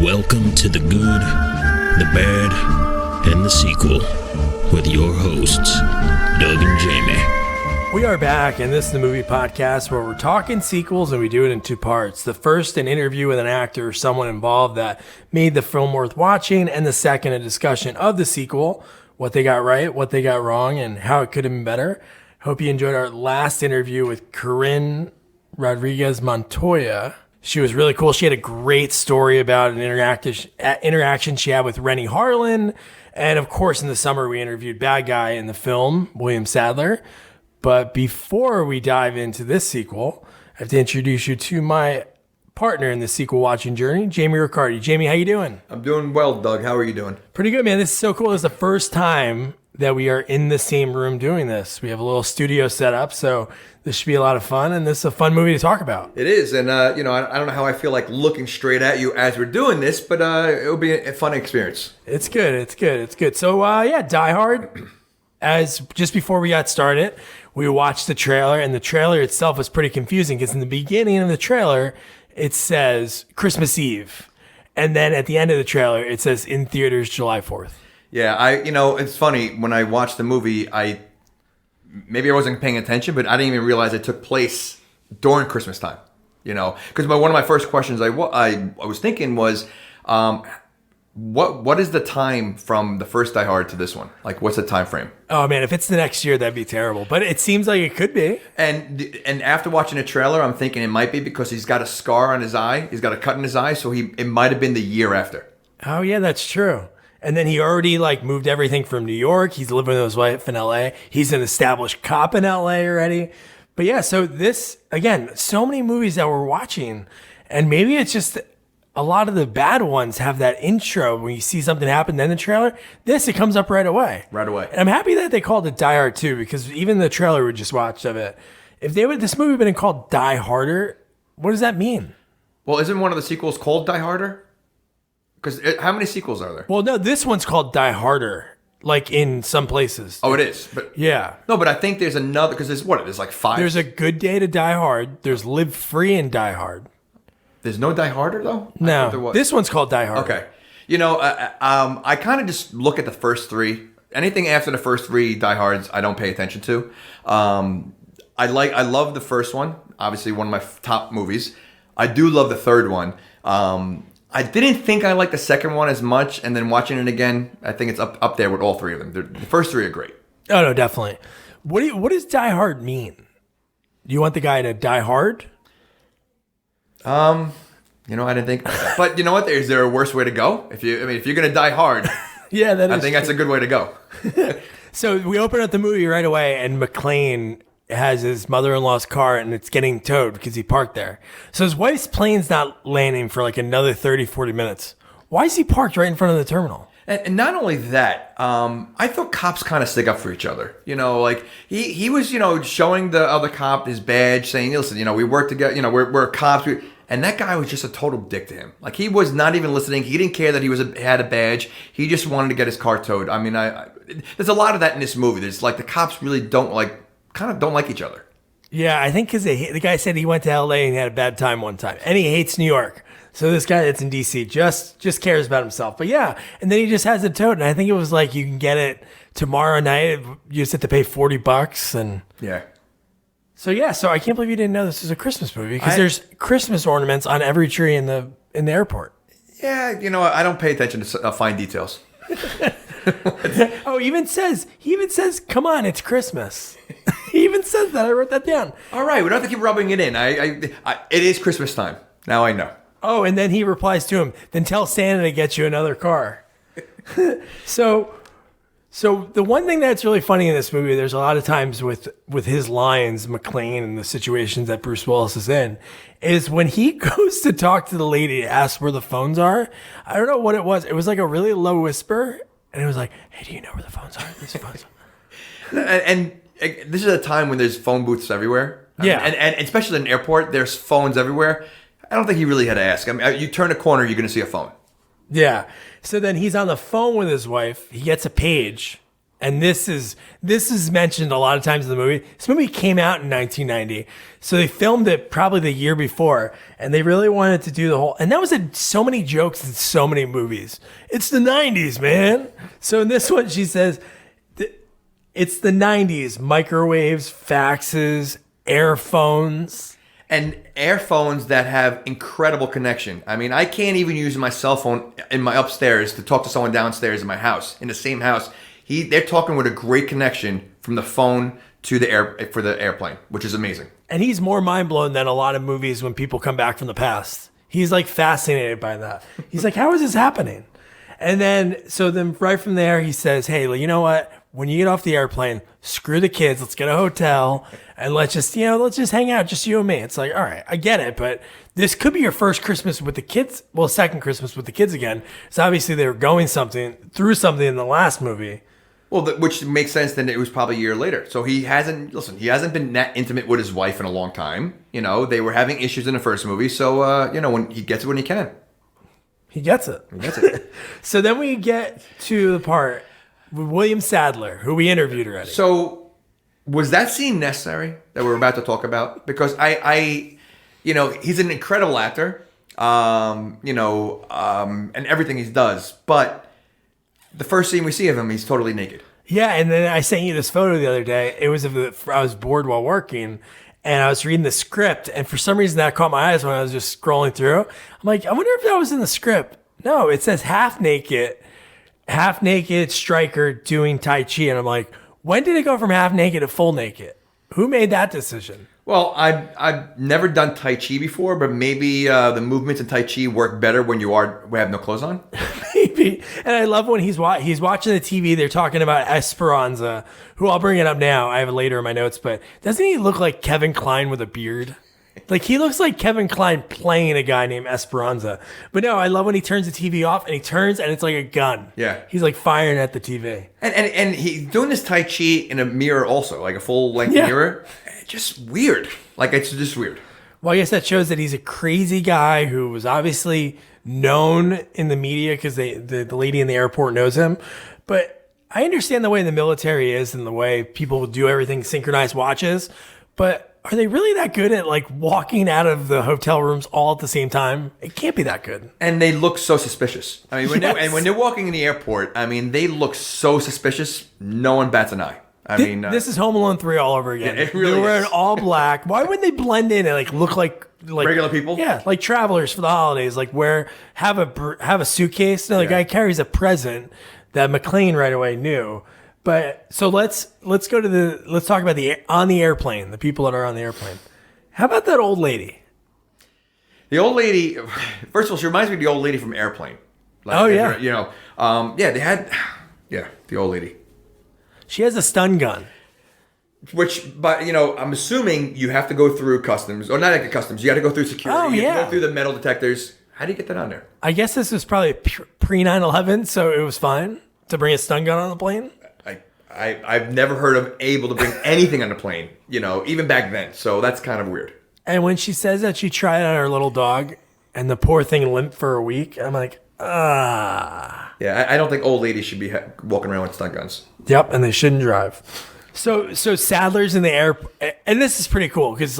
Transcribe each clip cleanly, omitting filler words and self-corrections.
Welcome to the good, the bad, and the sequel with your hosts, Doug and Jamie. We are back, and this is the movie podcast where we're talking sequels, and we do it in two parts. The first, an interview with an actor or someone involved that made the film worth watching, and the second, a discussion of the sequel, what they got right, what they got wrong, and how it could have been better. Hope you enjoyed our last interview with Corinne Rodriguez Montoya. She was really cool. She had a great story about an interaction she had with Rennie Harlan. And of course, in the summer, we interviewed bad guy in the film, William Sadler. But before we dive into this sequel, I have to introduce you to my partner in the sequel watching journey, Jamie Riccardi. Jamie, how you doing? I'm doing well, Doug. How are you doing? Pretty good, man. This is so cool. This is the first time that we are in the same room doing this. We have a little studio set up, so this should be a lot of fun, and this is a fun movie to talk about. It is, and I don't know how I feel like looking straight at you as we're doing this, but it'll be a fun experience. It's good. So, Die Hard. As just before we got started, we watched the trailer, and the trailer itself was pretty confusing because in the beginning of the trailer, it says Christmas Eve, and then at the end of the trailer, it says in theaters July 4th. Yeah, it's funny, when I watched the movie, maybe I wasn't paying attention, but I didn't even realize it took place during Christmas time, because one of my first questions I was thinking was, what is the time from the first Die Hard to this one? Like, what's the time frame? Oh man, if it's the next year, that'd be terrible, but it seems like it could be. And after watching the trailer, I'm thinking it might be because he's got a scar on his eye, he's got a cut in his eye, so it might have been the year after. Oh yeah, that's true. And then he already moved everything from New York. He's living with his wife in LA. He's an established cop in LA already. But yeah, so this, again, so many movies that we're watching. And maybe it's just a lot of the bad ones have that intro when you see something happen, then the trailer. It comes up right away. Right away. And I'm happy that they called it Die Hard 2, because even the trailer we just watched of it, if this movie had been called Die Harder, what does that mean? Well, isn't one of the sequels called Die Harder? Because how many sequels are there? Well, no, this one's called Die Harder, like in some places. Oh, it is? But yeah. No, but I think there's another, because there's like 5. There's A Good Day to Die Hard. There's Live Free and Die Hard. There's no Die Harder, though? No, this one's called Die Hard. Okay. I kind of just look at the first 3. Anything after the first 3 Die Hards, I don't pay attention to. I love the first one. Obviously, one of my top movies. I do love the third one. I didn't think I liked the second one as much, and then watching it again, I think it's up there with all 3 of them. The first 3 are great. Oh no, definitely. What does Die Hard mean? Do you want the guy to die hard? I didn't think about that. But you know what? Is there a worse way to go? If you're gonna die hard, yeah, I think that's a good way to go. So we open up the movie right away, and McClane has his mother-in-law's car, and it's getting towed because he parked there. So his wife's plane's not landing for another 30, 40 minutes. Why is he parked right in front of the terminal? And not only that, I thought cops kind of stick up for each other. He was, showing the other cop his badge, saying, listen, we work together, we're cops. And that guy was just a total dick to him. He was not even listening. He didn't care that he had a badge. He just wanted to get his car towed. I mean, there's a lot of that in this movie. There's the cops really don't like each other. Yeah, I think because the guy said he went to LA and had a bad time one time, and he hates New York. So this guy that's in DC just cares about himself. But yeah, and then he just has it towed, and I think it was you can get it tomorrow night. You just have to pay $40, and yeah. So I can't believe you didn't know this was a Christmas movie, because there's Christmas ornaments on every tree in the airport. Yeah, I don't pay attention to fine details. Oh, he even says, come on, it's Christmas. He even says that. I wrote that down. All right, we don't have to keep rubbing it in. It is Christmas time. Now I know. Oh, and then he replies to him, then tell Santa to get you another car. So the one thing that's really funny in this movie, there's a lot of times with his lines, McClane, and the situations that Bruce Willis is in, is when he goes to talk to the lady to ask where the phones are. I don't know what it was. It was a really low whisper, and it was hey, do you know where the phones are? These phones. And this is a time when there's phone booths everywhere. Yeah. And especially in an airport, there's phones everywhere. I don't think he really had to ask. I mean, you turn a corner, you're going to see a phone. Yeah. So then he's on the phone with his wife. He gets a page And this is mentioned a lot of times in the movie. This movie came out in 1990, so they filmed it probably the year before, and they really wanted to do the whole. And that was so many jokes in so many movies. It's the 90s, man. So in this one, she says, "It's the 90s. Microwaves, faxes, air phones." And air phones that have incredible connection. I mean, I can't even use my cell phone in my upstairs to talk to someone downstairs in my house, in the same house. They're talking with a great connection from the phone to the airplane, which is amazing. And he's more mind blown than a lot of movies when people come back from the past. He's like fascinated by that. He's like, how is this happening? And then right from there, he says, hey, you know what? When you get off the airplane, screw the kids. Let's get a hotel and let's just hang out, just you and me. It's like, all right, I get it, but this could be your first Christmas with the kids. Well, second Christmas with the kids again. So obviously they were going through something in the last movie. Well, which makes sense. Then it was probably a year later. So he hasn't been that intimate with his wife in a long time. You know, they were having issues in the first movie. So, when he gets it when he can. He gets it. So then we get to the part with William Sadler, who we interviewed already. So was that scene necessary that we're about to talk about? Because he's an incredible actor, and everything he does. But the first scene we see of him, he's totally naked. Yeah, and then I sent you this photo the other day. It was I was bored while working, and I was reading the script, and for some reason that caught my eyes when I was just scrolling through. I'm like, I wonder if that was in the script. No, it says half naked striker doing Tai Chi, and I'm like, when did it go from half naked to full naked? Who made that decision? Well, I've never done Tai Chi before, but maybe the movements in Tai Chi work better when we have no clothes on. Maybe. And I love when he's watching the TV. They're talking about Esperanza, who I'll bring it up now. I have it later in my notes, but doesn't he look like Kevin Kline with a beard? Like he looks like Kevin Kline playing a guy named Esperanza. But no, I love when he turns the TV off and he turns and it's like a gun. Yeah. He's like firing at the TV. And he's doing this Tai Chi in a mirror also, like a full length mirror. Just weird. Like it's just weird. Well, I guess that shows that he's a crazy guy who was obviously known in the media because the lady in the airport knows him. But I understand the way the military is and the way people do everything synchronized watches. But are they really that good at like walking out of the hotel rooms all at the same time? It can't be that good. And they look so suspicious. I mean, when they're walking in the airport, I mean, they look so suspicious. No one bats an eye. This is Home Alone 3 all over again. Yeah, it really They're wearing all black. Why wouldn't they blend in and like look like regular people? Yeah, like travelers for the holidays. Like have a suitcase. No, the guy carries a present that McClane right away knew. But so let's talk about on the airplane, the people that are on the airplane. How about that old lady? The old lady. First of all, she reminds me of the old lady from Airplane. Like, oh yeah. The old lady. She has a stun gun. But I'm assuming you have to go through customs, or not like customs. You got to go through security. Oh, yeah. You have to go through the metal detectors. How do you get that on there? I guess this was probably pre 9/11, so it was fine to bring a stun gun on the plane. I've never heard of able to bring anything on the plane. Even back then. So that's kind of weird. And when she says that she tried it on her little dog, and the poor thing limped for a week, I'm like, ah. Yeah, I don't think old ladies should be walking around with stun guns. Yep, and they shouldn't drive. So Sadler's in the air, and this is pretty cool because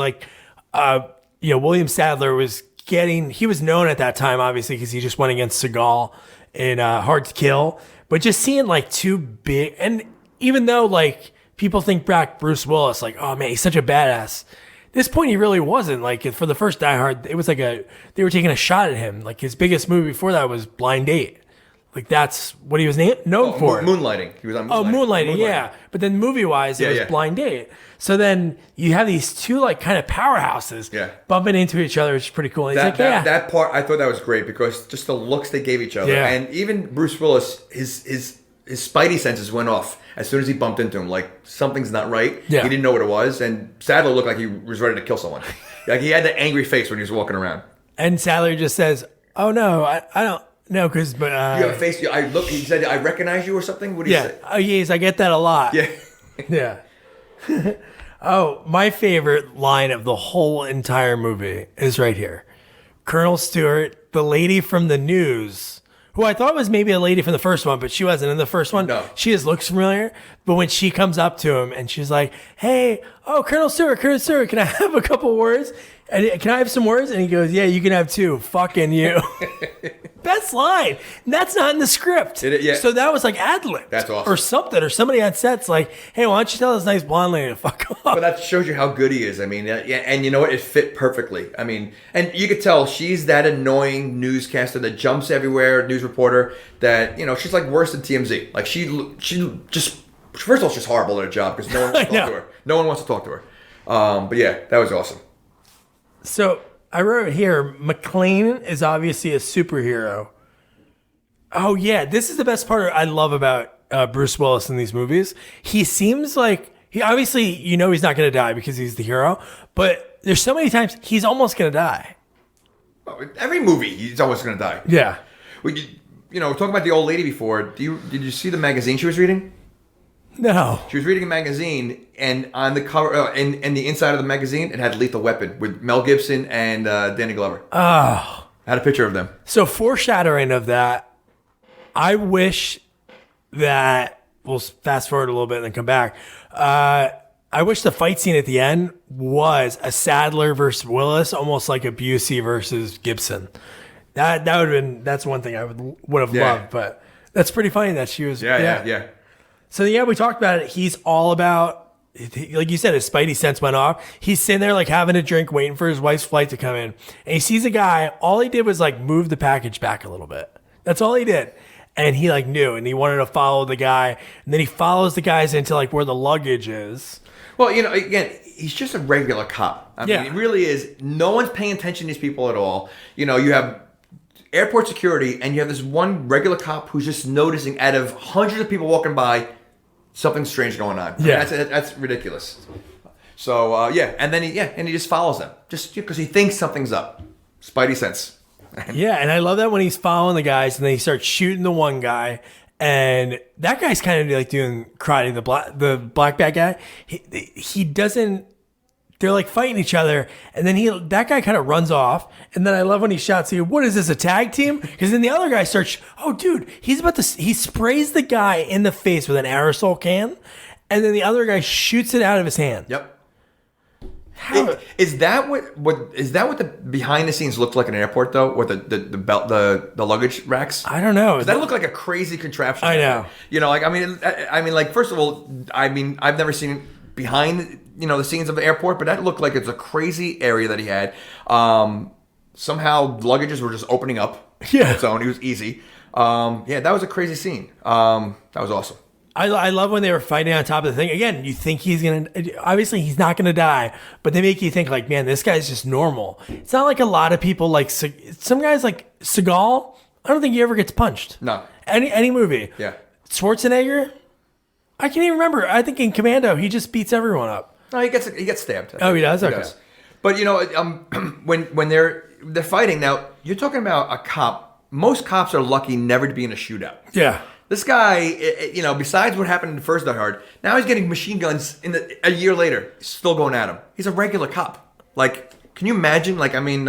William Sadler he was known at that time obviously because he just went against Seagal in Hard to Kill, but just seeing like two big, and even though like people think back Bruce Willis like, oh man, he's such a badass. At this point he really wasn't. Like for the first Die Hard, it was like they were taking a shot at him. Like his biggest movie before that was Blind Date. Like that's what he was known for. Moonlighting. He was on Moonlighting. Oh, Moonlighting, yeah. But then movie-wise, it was Blind Date. So then you have these two like kind of powerhouses bumping into each other, which is pretty cool. That part, I thought that was great because just the looks they gave each other. Yeah. And even Bruce Willis, his spidey senses went off as soon as he bumped into him. Like, something's not right. Yeah. He didn't know what it was. And Sadler looked like he was ready to kill someone. Like, he had that angry face when he was walking around. And Sadler just says, oh, no, I don't. No, because you have a face. He said, "I recognize you" or something. What did he say? Oh, yes, I get that a lot. Yeah, yeah. Oh, my favorite line of the whole entire movie is right here. Colonel Stewart, the lady from the news, who I thought was maybe a lady from the first one, but she wasn't in the first one. No. She just looks familiar. But when she comes up to him and she's like, hey, oh, Colonel Stewart, can I have a couple words? And can I have some words? And he goes, yeah, you can have two. Fucking you. Best line. And that's not in the script. Yeah. So that was like ad-libbed. That's awesome. Or something. Or somebody on set's like, hey, why don't you tell this nice blonde lady to fuck off? But that shows you how good he is. I mean, yeah, and you know what? It fit perfectly. I mean, and you could tell she's that annoying newscaster that jumps everywhere, news reporter, that, you know, she's like worse than TMZ. Like, she just, first of all, she's horrible at her job because no one wants to talk to her. No one wants to talk to her. But yeah, that was awesome. So I wrote here, McClane is obviously a superhero. Oh yeah, this is the best part I love about Bruce Willis in these movies. He seems like he obviously, you know, he's not going to die because he's the hero, but there's so many times he's almost going to die. Every movie, he's always going to die. Yeah. Well, you know, talking about the old lady before, did you see the magazine she was reading? No. She was reading a magazine, and on the cover, in the inside of the magazine, it had Lethal Weapon with Mel Gibson and Danny Glover. Oh. I had a picture of them. So foreshadowing of that, I wish that, we'll fast forward a little bit and then come back. I wish the fight scene at the end was a Sadler versus Willis, almost like a Busey versus Gibson. That would have been, that's one thing I would have loved, but that's pretty funny that she was. Yeah. So yeah, we talked about it. He's all about, like you said, his spidey sense went off. He's sitting there like having a drink, waiting for his wife's flight to come in. And he sees a guy. All he did was like move the package back a little bit. That's all he did. And he like knew, and he wanted to follow the guy. And then he follows the guys into like where the luggage is. Well, you know, again, he's just a regular cop. I mean, he really is. No one's paying attention to these people at all. You know, you have airport security, and you have this one regular cop who's just noticing out of hundreds of people walking by, something strange going on. Yeah. I mean, that's ridiculous. So, and then he just follows them. Just because he thinks something's up. Spidey sense. Yeah, and I love that when he's following the guys, and then he starts shooting the one guy, and that guy's kind of like doing karate. The black bad guy, he doesn't. They're like fighting each other, and then that guy kind of runs off, and then I love when he shouts, "What is this, a tag team?" Because then the other guy starts, "Oh, dude, he sprays the guy in the face with an aerosol can, and then the other guy shoots it out of his hand." Yep. Is that what the behind the scenes looked like in an airport though, with the luggage racks? I don't know. That looked like a crazy contraption. I know. You know, like I mean, like first of all, I mean, I've never seen behind the scenes of the airport, but that looked like it's a crazy area that he had. Somehow luggages were just opening up on its own. It was easy. That was a crazy scene. That was awesome. I love when they were fighting on top of the thing. Again, you think obviously he's not going to die, but they make you think like, man, this guy's just normal. It's not like a lot of people like, some guys like Seagal, I don't think he ever gets punched. No. Any movie. Yeah. Schwarzenegger, I can't even remember. I think in Commando, he just beats everyone up. No, he gets stabbed. Oh, he does? Okay. But when they're fighting, now you're talking about a cop. Most cops are lucky never to be in a shootout. Yeah. This guy, besides what happened in the first Die Hard, now he's getting machine guns a year later, still going at him. He's a regular cop. Like, can you imagine? Like, I mean,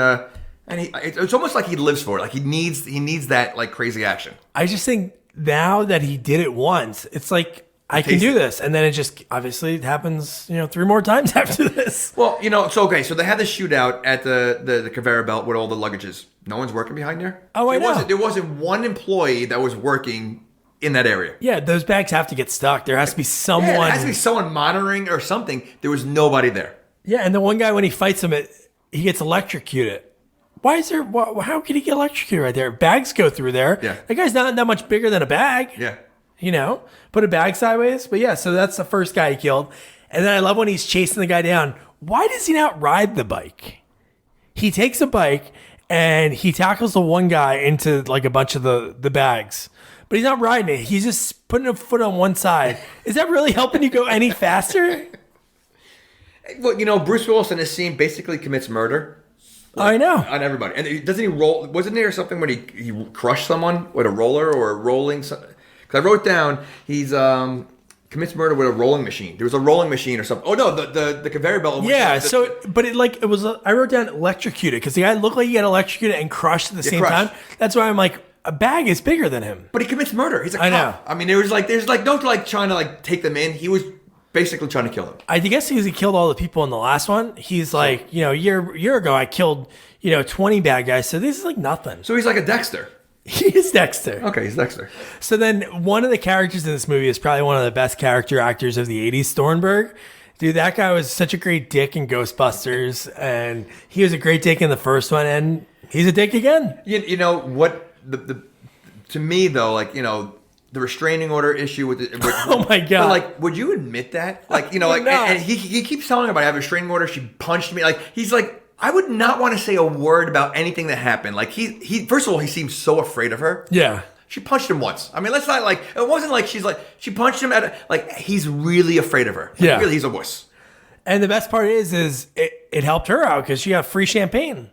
it's almost like he lives for it. Like he needs that like crazy action. I just think now that he did it once, it's like, I can do this. And then it just, obviously, it happens, 3 more times after this. Well, so they had the shootout at the conveyor belt with all the luggages. No one's working behind there? Oh, I know. There wasn't one employee that was working in that area. Yeah, those bags have to get stuck. There has to be someone. Yeah, there has to be someone monitoring or something. There was nobody there. Yeah, and the one guy, when he fights him, he gets electrocuted. Why is there, how could he get electrocuted right there? Bags go through there. Yeah. That guy's not that much bigger than a bag. Yeah. Put a bag sideways. But yeah, so that's the first guy he killed. And then I love when he's chasing the guy down. Why does he not ride the bike? He takes a bike and he tackles the one guy into like a bunch of the bags. But he's not riding it. He's just putting a foot on one side. Is that really helping you go any faster? Well, Bruce Willis in this scene basically commits murder. I know. On everybody. And doesn't he roll? Wasn't there something when he crushed someone with a roller or a rolling? Because I wrote down he's commits murder with a rolling machine. There was a rolling machine or something. Oh no, the conveyor belt. Yeah. I wrote down electrocuted because the guy looked like he got electrocuted and crushed at the same time. That's why I'm like, a bag is bigger than him. But he commits murder. He's a cop. I know. I mean, there's no like trying to like take them in. He was basically trying to kill them. I guess because he killed all the people in the last one, he's like, a year ago I killed 20 bad guys, so this is like nothing. So he's like a Dexter. He is Dexter. Okay, he's Dexter. So then one of the characters in this movie is probably one of the best character actors of the 80s, Thornburg. Dude, that guy was such a great dick in Ghostbusters, and he was a great dick in the first one, and he's a dick again. You know what? To me though, like the restraining order issue with Oh my God. But like, would you admit that? Like and he keeps telling everybody I have a restraining order. She punched me. Like he's like, I would not want to say a word about anything that happened. Like he first of all, he seems so afraid of her. Yeah. She punched him once. I mean, let's not like, it wasn't like she punched him he's really afraid of her. Like, yeah. Really, he's a wuss. And the best part is it helped her out because she got free champagne.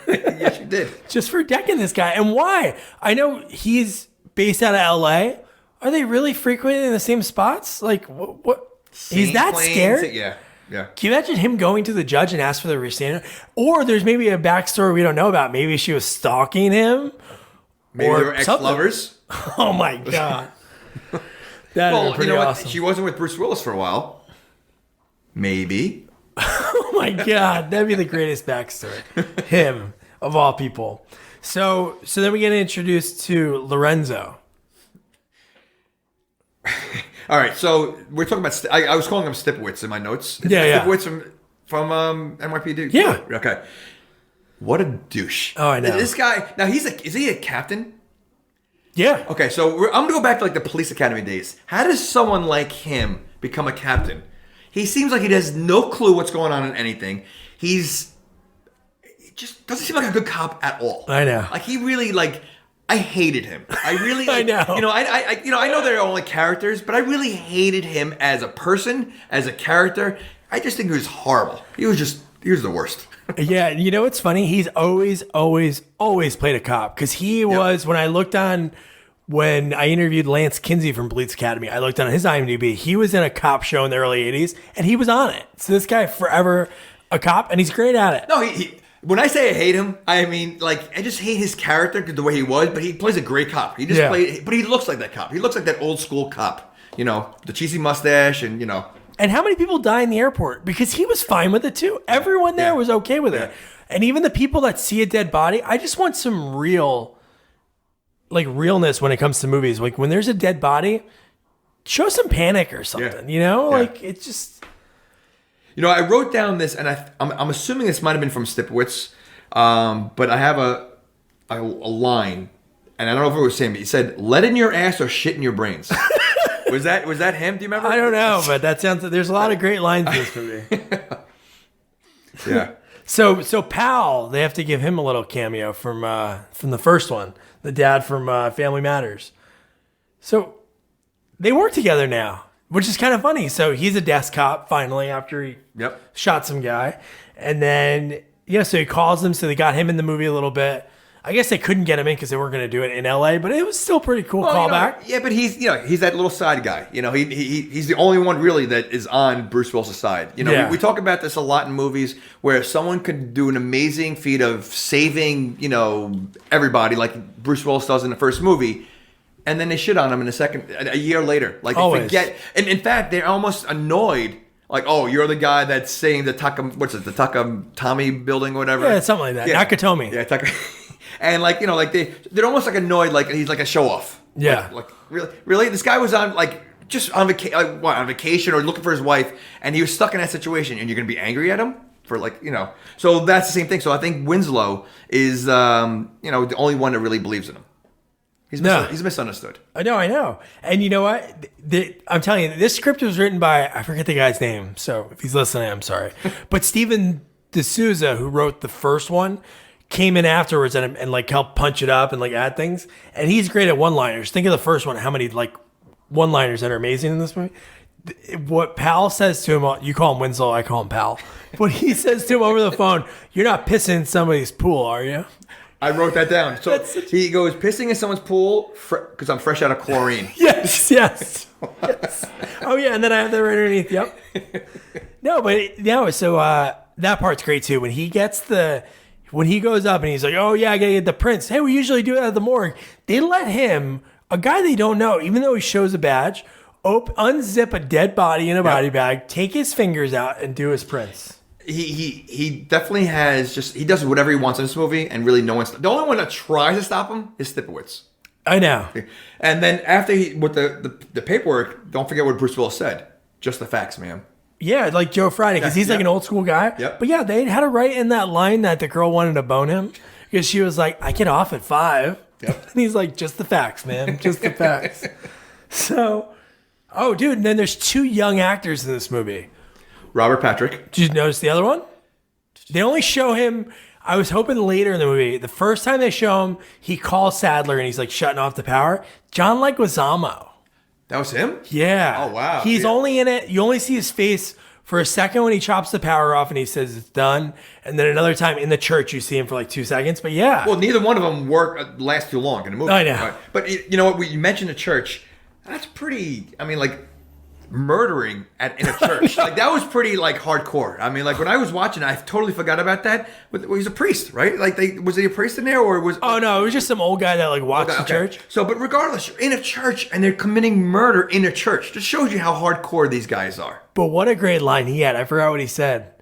Yeah, she did. Just for decking this guy. And why? I know he's based out of LA. Are they really frequenting the same spots? Like, what? He's that scared? Yeah. Yeah. Can you imagine him going to the judge and ask for the restraining? Or there's maybe a backstory we don't know about. Maybe she was stalking him. Maybe they were ex-lovers. Oh my God. That is pretty awesome. She wasn't with Bruce Willis for a while. Maybe. Oh my God. That'd be the greatest backstory. Him, of all people. So then we get introduced to Lorenzo. All right, so we're talking about. I was calling him Stipowitz in my notes. Yeah. Stipowitz from NYPD. Yeah. Okay. What a douche. Oh, I know. This guy. Now is he a captain? Yeah. Okay, so I'm gonna go back to like the police academy days. How does someone like him become a captain? He seems like he has no clue what's going on in anything. He just doesn't seem like a good cop at all. I know. Like he really like. I hated him. I really. I know. I know they're only characters, but I really hated him as a person, as a character. I just think he was horrible. He was the worst. Yeah, you know what's funny? He's always played a cop because he was when I interviewed Lance Kinsey from Police Academy. I looked on his IMDb. He was in a cop show in the early '80s, and he was on it. So this guy forever a cop, and he's great at it. No, when I say I hate him, I mean like I just hate his character the way he was. But he plays a great cop. He just played, but he looks like that cop. He looks like that old school cop. The cheesy mustache and And how many people die in the airport? Because he was fine with it too. Everyone there was okay with it. And even the people that see a dead body, I just want some realness when it comes to movies. Like when there's a dead body, show some panic or something, Like it's just... I wrote down this, and I'm assuming this might have been from Stipowitz, but I have a line, and I don't know if it was him. He said, "Let in your ass or shit in your brains." Was that him? Do you remember? I don't know, but that sounds. There's a lot of great lines in this movie. Yeah. So Pal, they have to give him a little cameo from the first one, the dad from Family Matters. So they work together now, which is kind of funny. So he's a desk cop finally after he shot some guy, and then so he calls him. So they got him in the movie a little bit. I guess they couldn't get him in because they weren't going to do it in LA, but it was still pretty cool callback. But he's he's that little side guy. He's the only one really that is on Bruce Willis' side. We talk about this a lot in movies where someone could do an amazing feat of saving everybody like Bruce Willis does in the first movie, and then they shit on him a year later. Like they forget, and in fact they're almost annoyed. Like, oh, you're the guy that's saying the Takatomi building or whatever. Yeah, something like that. Yeah. Nakatomi. Yeah, and they're almost like annoyed, like he's like a show off. Yeah. Like really, this guy was on on vacation or looking for his wife, and he was stuck in that situation, and you're gonna be angry at him for So that's the same thing. So I think Winslow is the only one that really believes in him. He's misunderstood. I know. And you know what? I'm telling you, this script was written by, I forget the guy's name, so if he's listening, I'm sorry. But Steven D'Souza, who wrote the first one, came in afterwards and helped punch it up and add things. And he's great at one-liners. Think of the first one, how many one-liners that are amazing in this movie. What Pal says to him, you call him Winslow, I call him Pal. What he says to him over the phone, you're not pissing in somebody's pool, are you? I wrote that down. So he goes, pissing in someone's pool because I'm fresh out of chlorine. Yes. Oh, yeah, and then I have that right underneath. Yep. So that part's great, too. When he gets when he goes up and he's like, oh yeah, I gotta get the prints. Hey, we usually do that at the morgue. They let him, a guy they don't know, even though he shows a badge, unzip a dead body in a body bag, take his fingers out, and do his prints. He definitely has he does whatever he wants in this movie, and really no one's the only one that tries to stop him is Stipowitz. I know. And then after with the paperwork, don't forget what Bruce Willis said. Just the facts, man. Yeah, like Joe Friday, because he's like an old school guy. Yep. But yeah, they had to write in that line that the girl wanted to bone him because she was like, I get off at 5. Yep. And he's like, just the facts, man. Just the facts. So, oh, dude, and then there's 2 young actors in this movie. Robert Patrick. Did you notice the other one? They only show him, I was hoping later in the movie, the first time they show him, he calls Sadler and he's like shutting off the power. John Leguizamo. That was him? Yeah. Oh, wow. He's only in it. You only see his face for a second when he chops the power off and he says it's done. And then another time in the church, you see him for like 2 seconds. But yeah. Well, neither one of them last too long in the movie. I know. Right? But you know what? You mentioned the church. That's pretty, I mean, like, murdering in a church. Like, that was pretty, like, hardcore. I mean, like, when I was watching, I totally forgot about that. Well, he's a priest, right? Like, was he a priest in there, or was... Oh, no, it was just some old guy that, like, watched the church. So, but regardless, you're in a church, and they're committing murder in a church. Just shows you how hardcore these guys are. But what a great line he had. I forgot what he said.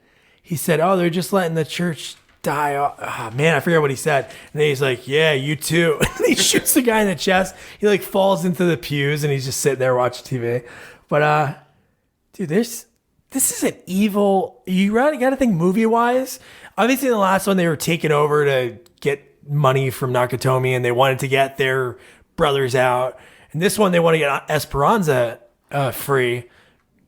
He said, oh, they're just letting the church die off. Oh, man, I forget what he said. And then he's like, yeah, you too. And he shoots the guy in the chest. He, like, falls into the pews, and he's just sitting there watching TV. But, dude, this is an evil... You got to think movie-wise. Obviously, in the last one, they were taken over to get money from Nakatomi, and they wanted to get their brothers out. And this one, they want to get Esperanza free.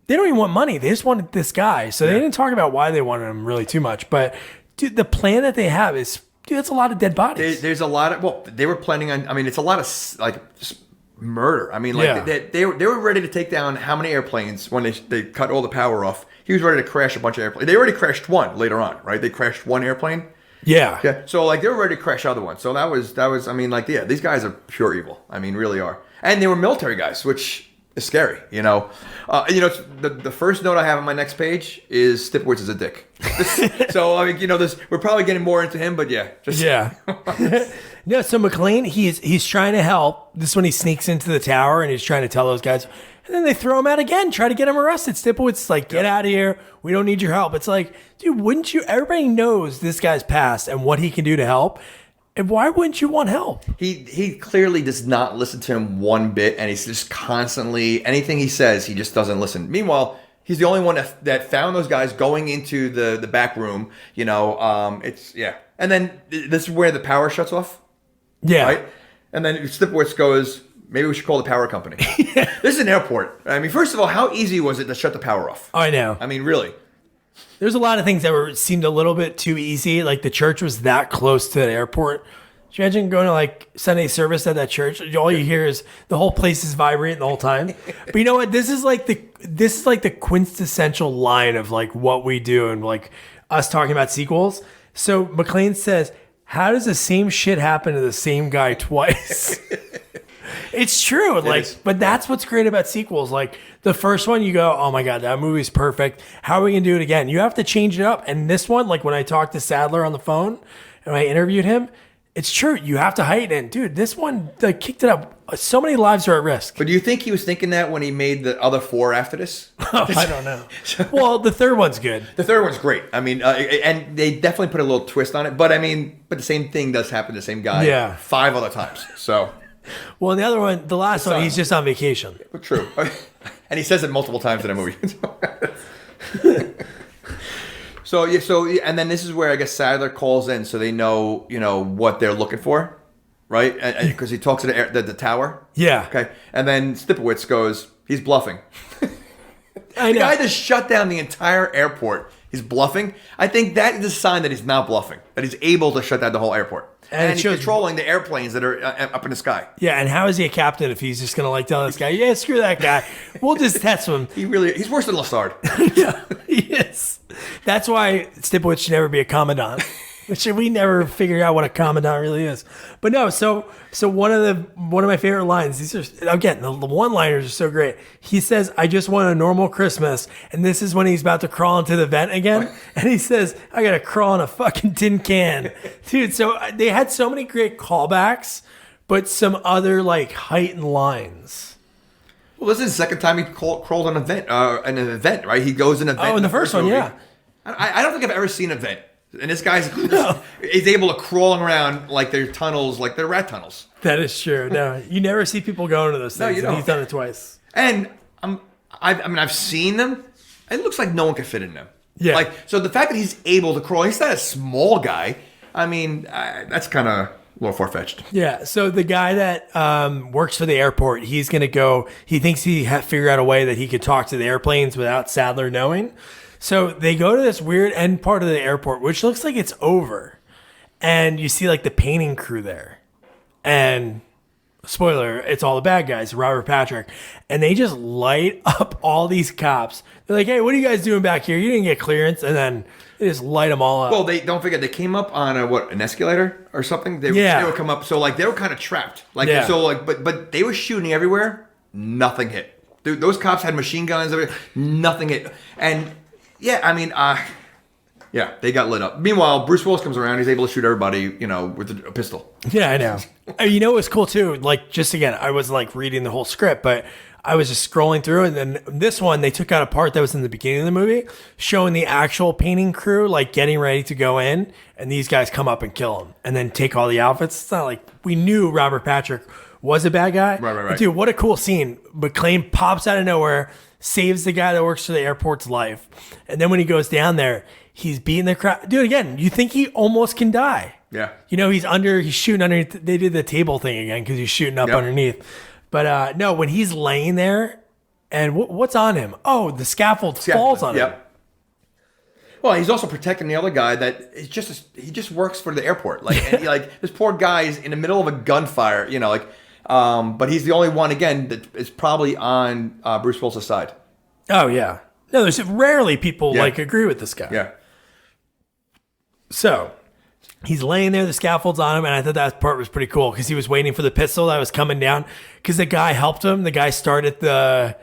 They don't even want money. They just wanted this guy. So they didn't talk about why they wanted him really too much. But, dude, the plan that they have is... Dude, that's a lot of dead bodies. There's a lot of... Well, they were planning on... I mean, it's a lot of, like... Just murder. I mean, like they were ready to take down how many airplanes when they cut all the power off. He was ready to crash a bunch of airplanes. They already crashed one later on, right? They crashed one airplane. Yeah. So like they were ready to crash other ones. So that was. I mean, like these guys are pure evil. I mean, really are. And they were military guys, which is scary. The first note I have on my next page is Stipowitz is a dick. So I mean, we're probably getting more into him, but yeah. No, so McClane, he's trying to help. This one he sneaks into the tower and he's trying to tell those guys. And then they throw him out again, try to get him arrested. Stipowitz is like, get out of here. We don't need your help. It's like, dude, wouldn't you? Everybody knows this guy's past and what he can do to help. And why wouldn't you want help? He clearly does not listen to him one bit, and he's just constantly, anything he says, he just doesn't listen. Meanwhile, he's the only one that found those guys going into the back room. And then this is where the power shuts off. Yeah. Right? And then Stipowitz goes, maybe we should call the power company. This is an airport. I mean, first of all, how easy was it to shut the power off? I know. I mean, really. There's a lot of things that seemed a little bit too easy. Like the church was that close to the airport. Can you imagine going to like Sunday service at that church? All you hear is the whole place is vibrating the whole time. But you know what? This is like the quintessential line of like what we do and like us talking about sequels. So McClane says, how does the same shit happen to the same guy twice? It's true. But that's what's great about sequels. Like the first one, you go, oh my God, that movie's perfect. How are we going to do it again? You have to change it up. And this one, like when I talked to Sadler on the phone and I interviewed him, it's true. You have to heighten it. Dude, this one kicked it up. So many lives are at risk. But do you think he was thinking that when he made the other 4 after this? Oh, I don't know. Well, the third one's good. The third one's great. I mean, and they definitely put a little twist on it. But I mean, the same thing does happen to the same guy 5 other times. So, well, and the other one, the last one, he's just on vacation. True. And he says it multiple times in that movie. So, and then this is where I guess Sadler calls in so they know, what they're looking for, right? Because he talks to the tower. Yeah. Okay. And then Stipowitz goes, he's bluffing. I know. The guy just shut down the entire airport. He's bluffing. I think that is a sign that he's not bluffing, that he's able to shut down the whole airport. And he's controlling the airplanes that are up in the sky. Yeah, and how is he a captain if he's just going to like tell this guy, yeah, screw that guy. We'll just test him. He's worse than Lassard. Yeah, he is. That's why Stipowitz should never be a commandant. which we never figured out what a commandant really is. But no, so one of my favorite lines. These are again the one-liners are so great. He says, "I just want a normal Christmas," and this is when he's about to crawl into the vent again, and he says, "I gotta crawl in a fucking tin can," dude. So they had so many great callbacks, but some other like heightened lines. Well, this is the second time he crawled on an event, right? He goes in an event. Oh, in the first one, movie. yeah. I don't think I've ever seen an event. And this guy's is able to crawl around like they're tunnels, like they're rat tunnels. That is true. No, you never see people go into those things. you And don't. he's done it twice. And I've seen them. It looks like no one could fit in them. Yeah. Like, so the fact that he's able to crawl, he's not a small guy. I mean, that's kind of a little far-fetched. Yeah. So the guy that works for the airport, he's going to go. He thinks he figured out a way that he could talk to the airplanes without Sadler knowing. So they go to this weird end part of the airport, which looks like it's over. And you see like the painting crew there. And spoiler, it's all the bad guys, Robert Patrick. And they just light up all these cops. They're like, "Hey, what are you guys doing back here? You didn't get clearance." And then they just light them all up. Well, they don't forget they came up on an escalator or something. They would come up, so like they were kind of trapped. Like so, like but they were shooting everywhere. Nothing hit. Dude, those cops had machine guns. Nothing hit. And yeah, I mean, yeah, they got lit up. Meanwhile, Bruce Willis comes around. He's able to shoot everybody, with a pistol. Yeah, I know. You know what's cool too? Like, just again, I was like reading the whole script, but I was just scrolling through, and then this one they took out a part that was in the beginning of the movie, showing the actual painting crew like getting ready to go in, and these guys come up and kill them, and then take all the outfits. It's not like we knew Robert Patrick was a bad guy. Right. But dude, what a cool scene! McClane pops out of nowhere, saves the guy that works for the airport's life, and then when he goes down there, he's beating the crowd. Dude, again, you think he almost can die. Yeah. He's shooting underneath. They did the table thing again because he's shooting up underneath. But no, when he's laying there, and what's on him? Oh, the scaffold falls on him. Well, he's also protecting the other guy that is he just works for the airport. And this poor guy is in the middle of a gunfire, but he's the only one again that is probably on Bruce Willis' side. Oh yeah. No, there's rarely people agree with this guy. Yeah. So he's laying there, the scaffold's on him, and I thought that part was pretty cool because he was waiting for the pistol that was coming down because the guy helped him. The guy started the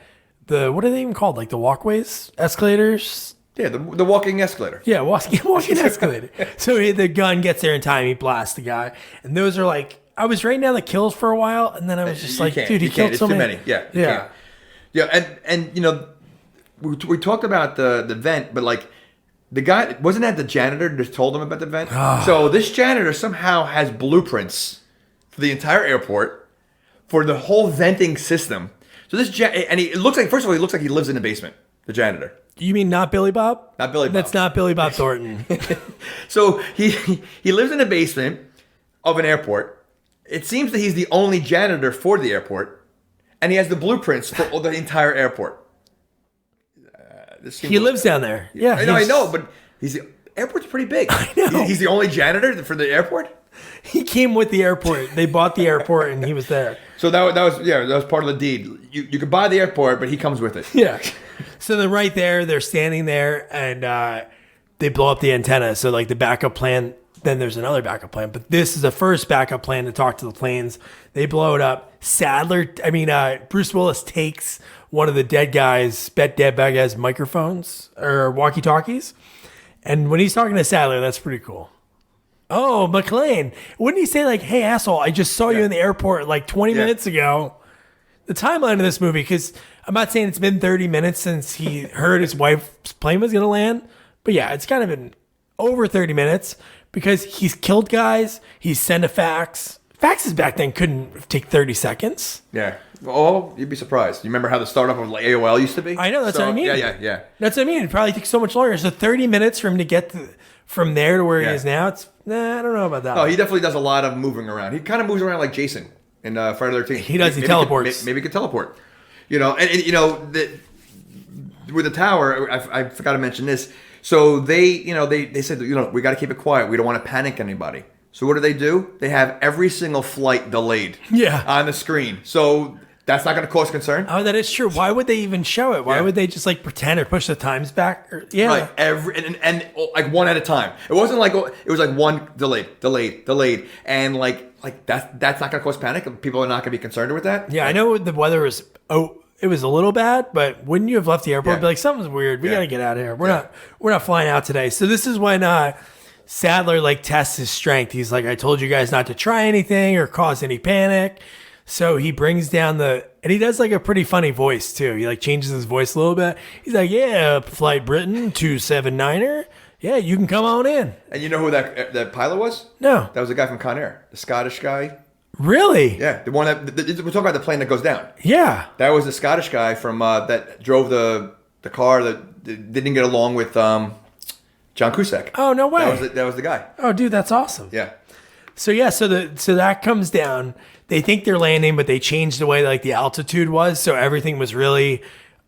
what are they even called? Like the walkways, escalators. Yeah, the walking escalator. Yeah, walking escalator. So the gun gets there in time. He blasts the guy, and those are like I was writing down the kills for a while, and then I was just dude, he killed so many. Too many. Yeah. And we talked about the vent, but like the guy wasn't that the janitor that told him about the vent. So this janitor somehow has blueprints for the entire airport for the whole venting system. So it looks like first of all he looks like he lives in the basement. The janitor. You mean not Billy Bob? Not Billy Bob. That's not Billy Bob Thornton. So he lives in the basement of an airport. It seems that he's the only janitor for the airport, and he has the blueprints for the entire airport. He lives down there. Yeah, I know, but the airport's pretty big. I know. He's the only janitor for the airport. He came with the airport. They bought the airport, and he was there. So that was part of the deed. You could buy the airport, but he comes with it. Yeah. So they're right there. They're standing there, and they blow up the antenna. So like the backup plan. Then there's another backup plan, but this is the first backup plan to talk to the planes. They blow it up. Bruce Willis takes one of the dead bad guys' microphones or walkie-talkies, and when he's talking to Sadler, that's pretty cool. Oh, McClane. Wouldn't he say like, "Hey, asshole, I just saw you in the airport like 20 minutes ago." The timeline of this movie, because I'm not saying it's been 30 minutes since he heard his wife's plane was going to land, but yeah, it's kind of been over 30 minutes because he's killed guys. He's sent a fax. Faxes back then couldn't take 30 seconds. Yeah. Oh, you'd be surprised. You remember how the startup of like AOL used to be? I know, that's what I mean. Yeah. That's what I mean. It probably takes so much longer. So 30 minutes for him to get from there to where he is now, I don't know about that. Oh, he definitely does a lot of moving around. He kind of moves around like Jason in Friday the 13th. He does. He teleports. Maybe he could teleport. With the tower, I forgot to mention this. So they said, we got to keep it quiet. We don't want to panic anybody. So what do? They have every single flight delayed. Yeah. On the screen. So That's not going to cause concern. Oh, that is true. Why would they even show it? Why Yeah. would they just like pretend or push the times back? Or, yeah. Right, and like one at a time. It wasn't like it was like one delayed, and like that's not gonna cause panic. People are not gonna be concerned with that. Yeah, I know the weather was. It was a little bad, but wouldn't you have left the airport? Yeah. Be like, something's weird. We Yeah. got to get out of here. Yeah. We're not flying out today. So this is when Sadler like tests his strength. He's like, I told you guys not to try anything or cause any panic. So he brings down and he does like a pretty funny voice too. He like changes his voice a little bit. He's like, yeah, Flight Britain 279er. Yeah, you can come on in. And you know who that pilot was? No, That was the guy from Con Air, the Scottish guy. really? Yeah, the one we're talking about the plane that goes down. Yeah. That was the Scottish guy from that drove the car that didn't get along with John Cusack. Oh, no way. That was the guy. Oh, dude, that's awesome. Yeah. So yeah, so that comes down. They think they're landing, but they changed the way like the altitude was, so everything was really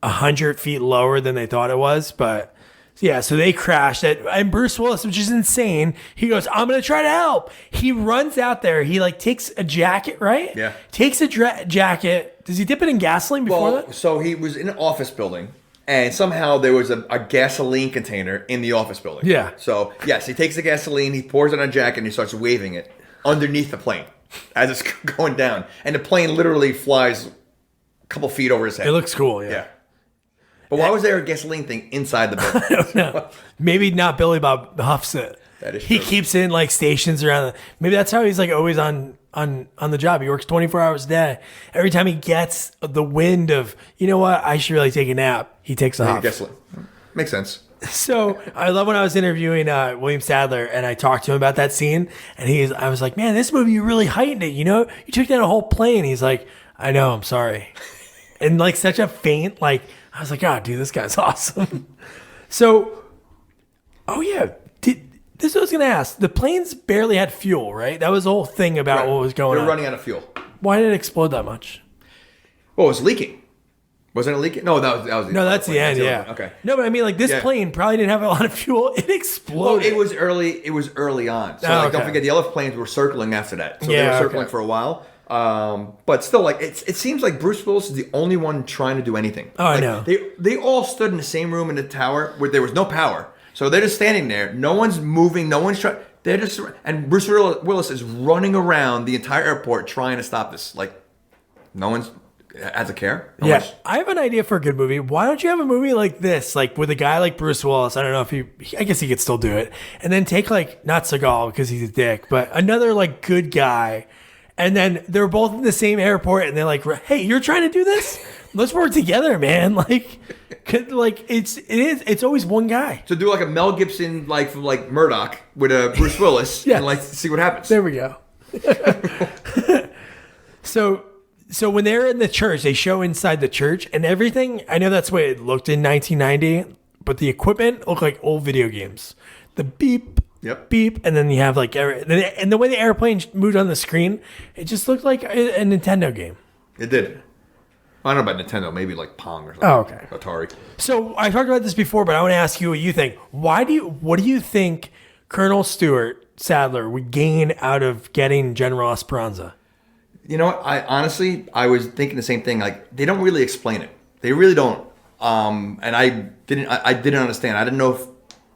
100 feet lower than they thought it was. But yeah, so they crashed it, and Bruce Willis, which is insane, he goes, "I'm gonna try to help." He runs out there. He like takes a jacket, right? Yeah. Takes a jacket. Does he dip it in gasoline before Well, that? so he was in an office building, and somehow there was a gasoline container in the office building. Yeah. So yes, he takes the gasoline, he pours it on a jacket, and he starts waving it underneath the plane as it's going down, and the plane literally flies a couple feet over his head. It looks cool. Yeah. But why was there a gasoline thing inside the building? No, maybe not Billy Bob huffs it. That is he true. keeps it in like stations around. Maybe that's how he's like always on the job. He works 24 hours a day. Every time he gets the wind of, you know what, I should really take a nap, he takes a huff. Gasoline. Makes sense. So I love when I was interviewing William Sadler and I talked to him about that scene, and I was like, man, this movie, you really heightened it. You know, you took down a whole plane. He's like, I know, I'm sorry. And like such a faint, like, I was like, oh, dude, this guy's awesome. So, oh yeah, this is what I was gonna ask. The planes barely had fuel, right? That was the whole thing about what was going They on. were running out of fuel. Why did it explode that much? Well, it was leaking. Wasn't it leaking? No, that was No, that's the end. That's Yeah. one. Okay. No, but I mean, like this Yeah. plane probably didn't have a lot of fuel. It Well, exploded. it was early. It was early on. So Oh, like, don't okay. forget the other planes were circling after that. So they Yeah, were circling okay. for a while. But still, like it seems like Bruce Willis is the only one trying to do anything. Oh, I Like, know. They all stood in the same room in the tower where there was no power. So they're just standing there. No one's moving. No one's trying. They're just and Bruce Willis is running around the entire airport trying to stop this. Like no one's has a care. No Yeah, one's- I have an idea for a good movie. Why don't you have a movie like this, like with a guy like Bruce Willis? I don't know if I guess he could still do it. And then take like, not Seagal because he's a dick, but another like good guy. And then they're both in the same airport and they're like, hey, you're trying to do this? Let's work together, man. Like it's always one guy. So do like a Mel Gibson like Murdoch with a Bruce Willis Yes. and like see what happens. There we go. So when they're in the church, they show inside the church and everything. I know that's the way it looked in 1990, but the equipment looked like old video games. The beep, Yep. beep, and then you have like and the way the airplane moved on the screen, it just looked like a Nintendo game. It did. I don't know about Nintendo, maybe like Pong or something. Oh, okay. Atari. So I talked about this before, but I want to ask you what you think. What do you think Colonel Stuart Sadler would gain out of getting General Esperanza? You know what? I was thinking the same thing. Like they don't really explain it. They really don't. And I didn't understand. I didn't know if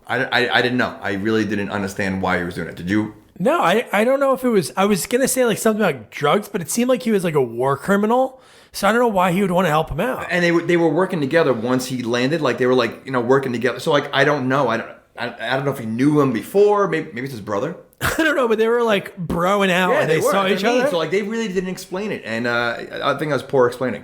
I didn't know. I really didn't understand why he was doing it. Did you? No, I don't know if it was. I was gonna say like something about drugs, but it seemed like he was like a war criminal. So I don't know why he would want to help him out. And they were working together once he landed. Like they were like working together. So like I don't know. I don't know if he knew him before. Maybe it's his brother. I don't know, but they were like broing out and they were. saw That's each what I mean. other. So like they really didn't explain it, and I think I was poor explaining.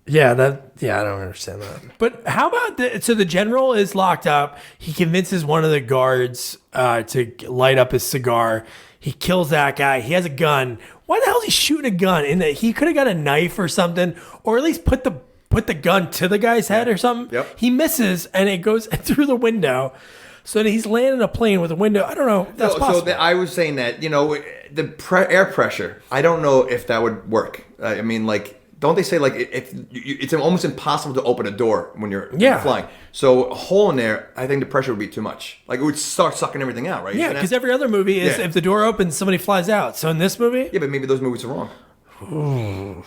Yeah, I don't understand that. But how about the general is locked up. He convinces one of the guards to light up his cigar. He kills that guy. He has a gun. Why the hell is he shooting a gun? He could have got a knife or something, or at least put the gun to the guy's head or something. Yep. He misses and it goes through the window. So he's landing a plane with a window. I don't know. If that's possible. So I was saying that the air pressure. I don't know if that would work. I mean, like, don't they say like if it's almost impossible to open a door when you're flying? So a hole in there, I think the pressure would be too much. Like it would start sucking everything out, right? Yeah, because every other movie is if the door opens, somebody flies out. So in this movie, yeah, but maybe those movies are wrong.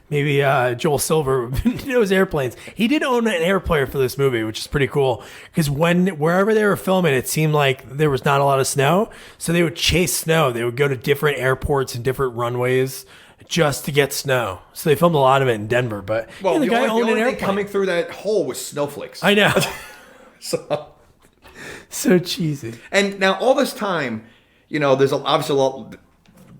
maybe Joel Silver knows airplanes. He did own an airplane for this movie, which is pretty cool. Because wherever they were filming, it seemed like there was not a lot of snow. So they would chase snow. They would go to different airports and different runways just to get snow. So they filmed a lot of it in Denver. But Well, yeah, the guy owned an thing airplane. coming through that hole was snowflakes. I know. So, So cheesy. and now all this time, there's obviously a lot,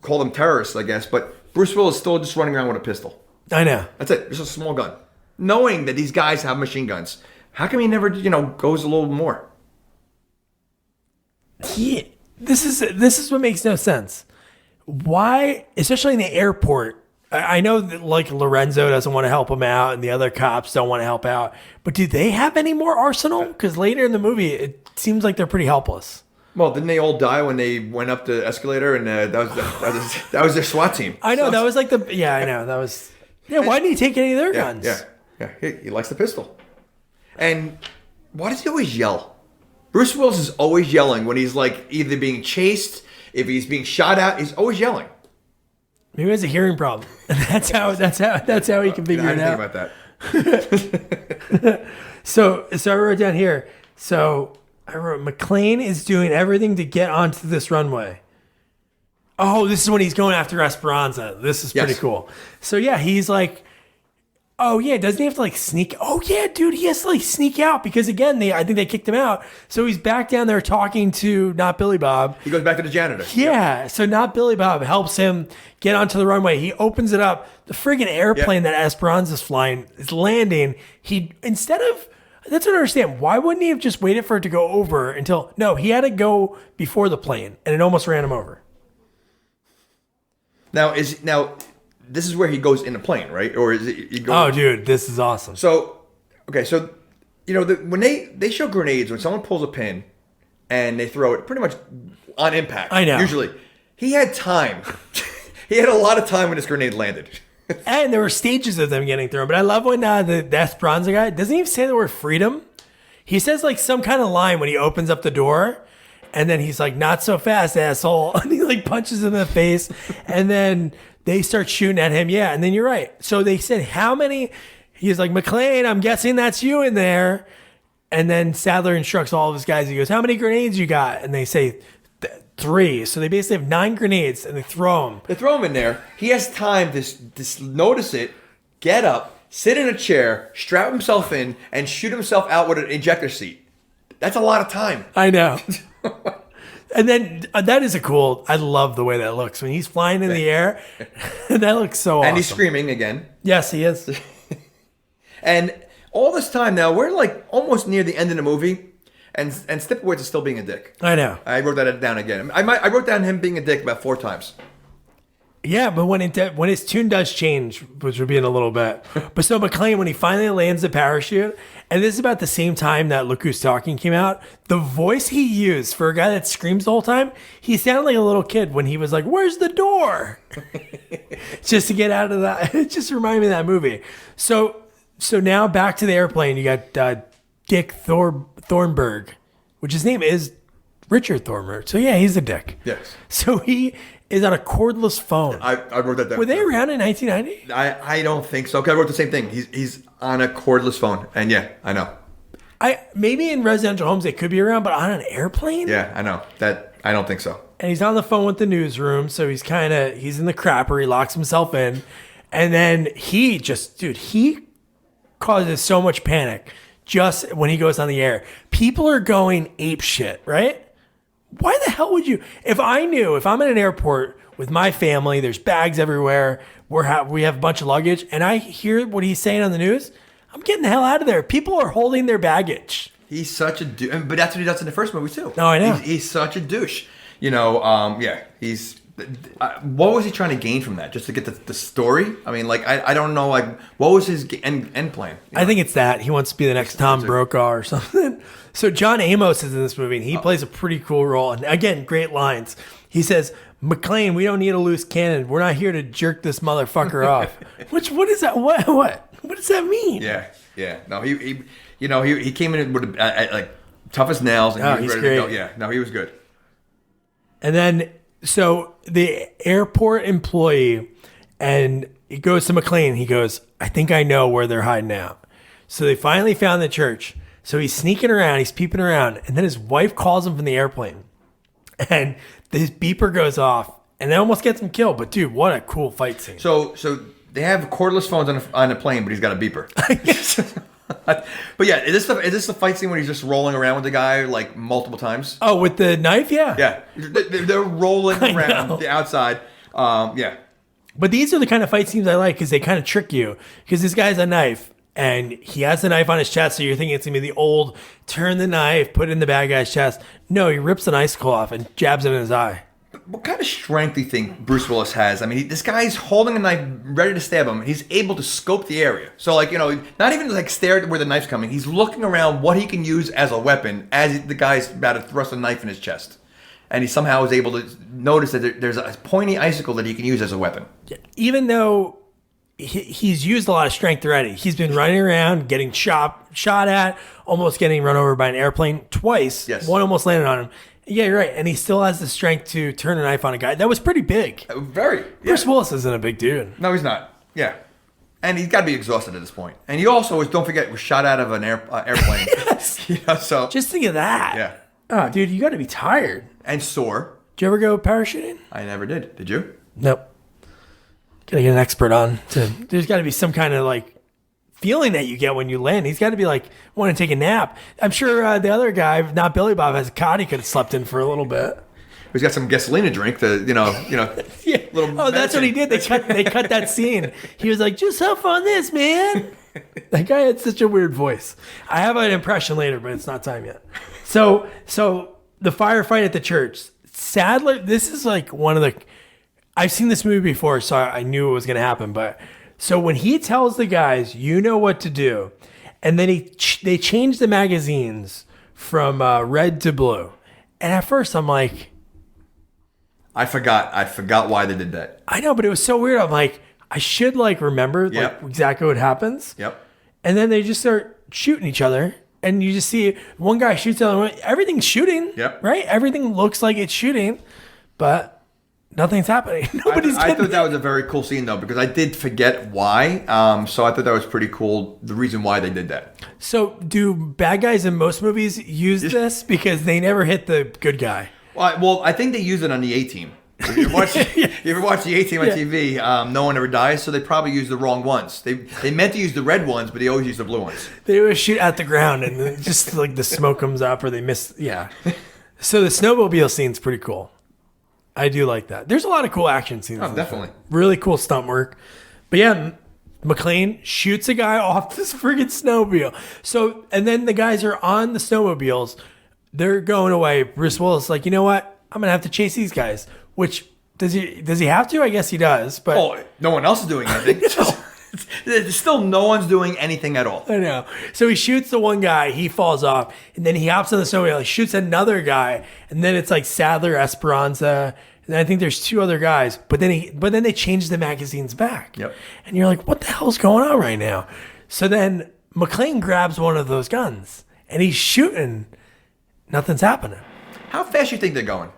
call them terrorists, I guess, but Bruce Willis is still just running around with a pistol. I know. That's it. Just a small gun. Knowing that these guys have machine guns. How come he never, goes a little more? This is what makes no sense. Why, especially in the airport? I know that like Lorenzo doesn't want to help him out, and the other cops don't want to help out. But do they have any more arsenal? Because later in the movie, it seems like they're pretty helpless. Well, didn't they all die when they went up the escalator, and that was their SWAT team? I know So- that was like I know that was. Yeah, why didn't he take any of their guns? Yeah. He likes the pistol. And why does he always yell? Bruce Willis is always yelling when he's like either being chased, if he's being shot at, he's always yelling. Maybe he has a hearing problem. That's how he can figure I it didn't out. think about that. So I wrote down here. So I wrote McClane is doing everything to get onto this runway. Oh, this is when he's going after Esperanza. This is pretty Yes. cool. So yeah, he's like, oh yeah, doesn't he have to like sneak? Oh yeah, dude, he has to like sneak out because again, I think they kicked him out. So he's back down there talking to not Billy Bob. He goes back to the janitor. Yeah, so not Billy Bob helps him get onto the runway. He opens it up. The friggin' airplane that Esperanza's flying is landing. That's what I don't understand. Why wouldn't he have just waited for it to go over until? No, he had to go before the plane, and it almost ran him over. Now this is where he goes in the plane, right? Or is it? He goes, Oh, dude, this is awesome. So, okay, so when they show grenades, when someone pulls a pin and they throw it pretty much on impact. I know. Usually, he had time. He had a lot of time when his grenade landed. And there were stages of them getting thrown. But I love when the Esperanza guy doesn't even say the word freedom. He says like some kind of line when he opens up the door. And then he's like, not so fast, asshole. And he like punches him in the face. And then they start shooting at him. Yeah. And then you're right. So they said, how many? He's like, McClane, I'm guessing that's you in there. And then Sadler instructs all of his guys. He goes, how many grenades you got? And they say 3. So they basically have 9 grenades and they throw them. They throw him in there. He has time to notice it, get up, sit in a chair, strap himself in, and shoot himself out with an ejector seat. That's a lot of time. I know. And then that is I love the way that looks when he's flying in the air. That looks so awesome. And he's screaming again. Yes, he is. And all this time now, we're like almost near the end of the movie, and Stipowitz is still being a dick. I know. I wrote that down again. I wrote down him being a dick about 4 times. Yeah, but when his tune does change, which will be in a little bit. But so McClane, when he finally lands the parachute, and this is about the same time that Look Who's Talking came out, the voice he used for a guy that screams the whole time, he sounded like a little kid when he was like, "Where's the door?" Just to get out of that. It just reminded me of that movie. So now back to the airplane. You got Dick Thornburg, which his name is Richard Thornburg. So yeah, he's a dick. Yes. So he is on a cordless phone. I wrote that down. Were they around in 1990? I don't think so. 'Cause I wrote the same thing. He's on a cordless phone. And yeah, I know. Maybe in residential homes they could be around, but on an airplane? Yeah, I know. I don't think so. And he's on the phone with the newsroom, so he's in the crapper, he locks himself in, and then he causes so much panic just when he goes on the air. People are going ape shit, right? Why the hell would you? If I'm in an airport with my family, there's bags everywhere, we have a bunch of luggage, and I hear what he's saying on the news, I'm getting the hell out of there. People are holding their baggage. He's such a douche. But that's what he does in the first movie, too. No, I know. He's such a douche. He's... what was he trying to gain from that? Just to get the story? I mean, like, I don't know, like, what was his end plan? I think it's that. He wants to be the next Tom Brokaw or something. So John Amos is in this movie, and he plays a pretty cool role. And again, great lines. He says, McClane, we don't need a loose cannon. We're not here to jerk this motherfucker off. What is that? What does that mean? Yeah. No, he came in with like tough as nails, and he was ready great. to go. Yeah, no, he was good. And then, so the airport employee And he goes to McClane. He goes, I think I know where they're hiding out. So they finally found the church. So he's sneaking around. He's peeping around. And then his wife calls him from the airplane. And his beeper goes off. And that almost gets him killed. But, dude, what a cool fight scene. So they have cordless phones on the plane, but he's got a beeper. But yeah, is this the fight scene when he's just rolling around with the guy like multiple times? Oh, with the knife? Yeah. Yeah. They're rolling around the outside. Yeah. But these are the kind of fight scenes I like because they kind of trick you. Because this guy's a knife, and he has the knife on his chest, so you're thinking it's going to be the old turn the knife, put it in the bad guy's chest. No, he rips an icicle off and jabs it in his eye. What kind of strength do you think Bruce Willis has? I mean, this guy's holding a knife ready to stab him. He's able to scope the area. So, like, you know, not even like stare at where the knife's coming. He's looking around what he can use as a weapon as the guy's about to thrust a knife in his chest. And he somehow is able to notice that there's a pointy icicle that he can use as a weapon. Even though he's used a lot of strength already. He's been running around, getting shot at, almost getting run over by an airplane twice. Yes. One almost landed on him. Yeah, you're right. And he still has the strength to turn a knife on a guy. That was pretty big. Very. Yeah. Bruce Willis isn't a big dude. No, he's not. Yeah. And he's got to be exhausted at this point. And he also was, don't forget, was shot out of an airplane. Yes. You know, so. Just think of that. Yeah. Oh, dude, you got to be tired. And sore. Did you ever go parachuting? I never did. Did you? Nope. Gotta get an expert on. There's got to be some kind of like feeling that you get when you land. He's got to be like want to take a nap. I'm sure the other guy, not Billy Bob, has a cot he could have slept in for a little bit. He's got some gasoline to drink. To Yeah. Oh, that's what he did. They cut that scene. He was like, "Just have fun, this man." That guy had such a weird voice. I have an impression later, but it's not time yet. So the firefight at the church. Sadler, this is like one of the. I've seen this movie before, so I knew it was going to happen. But so when he tells the guys, "You know what to do," and then they change the magazines from red to blue, and at first I'm like, I forgot why they did that. I know, but it was so weird. I'm like, I should like remember Yep. like exactly what happens. Yep. And then they just start shooting each other. And you just see one guy shoots the other one. Everything's shooting. Yep. Right? Everything looks like it's shooting, but nothing's happening. Nobody's I getting thought that was a very cool scene, though, because I did forget why. So I thought that was pretty cool, the reason why they did that. So do bad guys in most movies use this? Because they never hit the good guy. Well, I think they use it on the A-Team. If you ever watch the A-Team on TV, no one ever dies, so they probably use the wrong ones. They meant to use the red ones, but they always use the blue ones. They always shoot at the ground and then just like the smoke comes up or they miss. Yeah. So the snowmobile scene's pretty cool. I do like that. There's a lot of cool action scenes. Oh, definitely. Really cool stunt work. But yeah, McClane shoots a guy off this friggin' snowmobile. So, and then the guys are on the snowmobiles. They're going away. Bruce Willis is like, you know what? I'm going to have to chase these guys. Which, does he have to? I guess he does. But Oh, no one else is doing anything. There's still no one's doing anything at all. I know. So he shoots the one guy, he falls off, and then he hops on the snowmobile, he shoots another guy, and then it's like Sadler, Esperanza, and I think there's two other guys. But then they change the magazines back. Yep. And you're like, what the hell's going on right now? So then McClane grabs one of those guns and he's shooting. Nothing's happening. How fast you think they're going?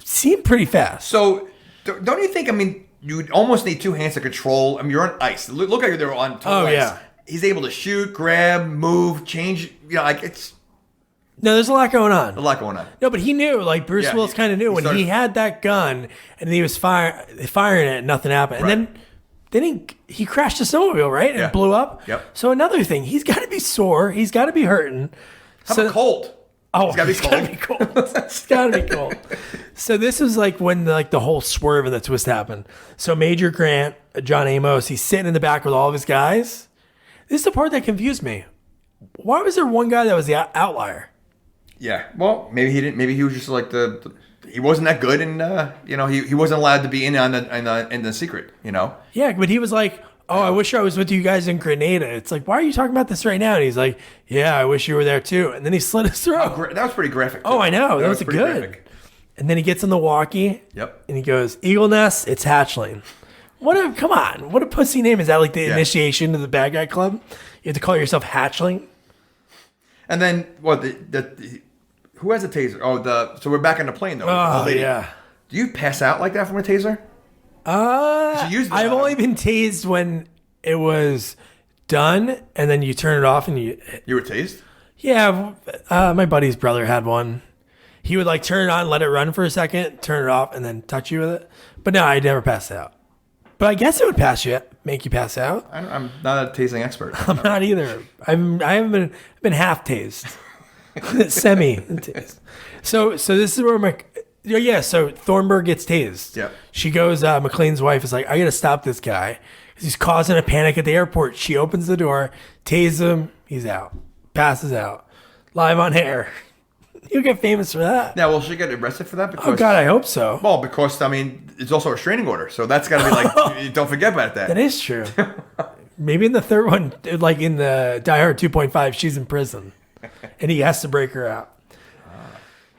Seemed pretty fast. So, don't you think, I mean, you would almost need two hands to control. I mean, you're on ice. Look like they're on total ice. Yeah. He's able to shoot, grab, move, change. You know, like it's No, there's a lot going on. a lot going on. No, but he knew, like Bruce Yeah, Willis kind of knew he when started- he had that gun and he was firing it, and nothing happened. Right. And then he crashed the snowmobile, right? And Yeah. it blew up. Yep. So another thing, he's got to be sore. He's got to be hurting. How about cold? Oh, It's gotta be it's gotta be cold. It's gotta be cold. So this is like when the whole swerve and the twist happened. So Major Grant, John Amos, he's sitting in the back with all of his guys. This is the part that confused me. Why was there one guy that was the outlier? Yeah. Well, maybe he didn't. Maybe he was just like he wasn't that good, and he wasn't allowed to be in the secret. You know. Yeah, but he was like, "Oh, I wish I was with you guys in Grenada." It's like, why are you talking about this right now? And he's like, "Yeah, I wish you were there too." And then he slit his throat. That was pretty graphic. Oh, I know. That was pretty good. graphic. And then he gets in the walkie. Yep. And he goes, "Eagle Nest, it's hatchling." Come on. What a pussy name. Is that like the initiation to the bad guy club? You have to call yourself hatchling? And then what? Who has a taser? Oh, so we're back on the plane though. Oh, The lady. yeah. Do you pass out like that from a taser? She used it I've on only him. been tased when it was done, and then you turn it off, and You were tased? yeah. My buddy's brother had one. He would like turn it on, let it run for a second, turn it off, and then touch you with it. But no, I never passed out. But I guess it would make you pass out. I'm not a tasing expert. I'm not either. I haven't been half tased, semi tased. So this is where so Thornburg gets tased. Yeah. She goes. McLean's wife is like, I gotta stop this guy because he's causing a panic at the airport. She opens the door, tases him. He's out, passes out, live on air. You'll get famous for that. Now, will she get arrested for that? Because, Oh God, I hope so. Well, because, I mean, it's also a restraining order. So that's got to be like, don't forget about that. That is true. Maybe in the third one, like in the Die Hard 2.5, she's in prison, and he has to break her out.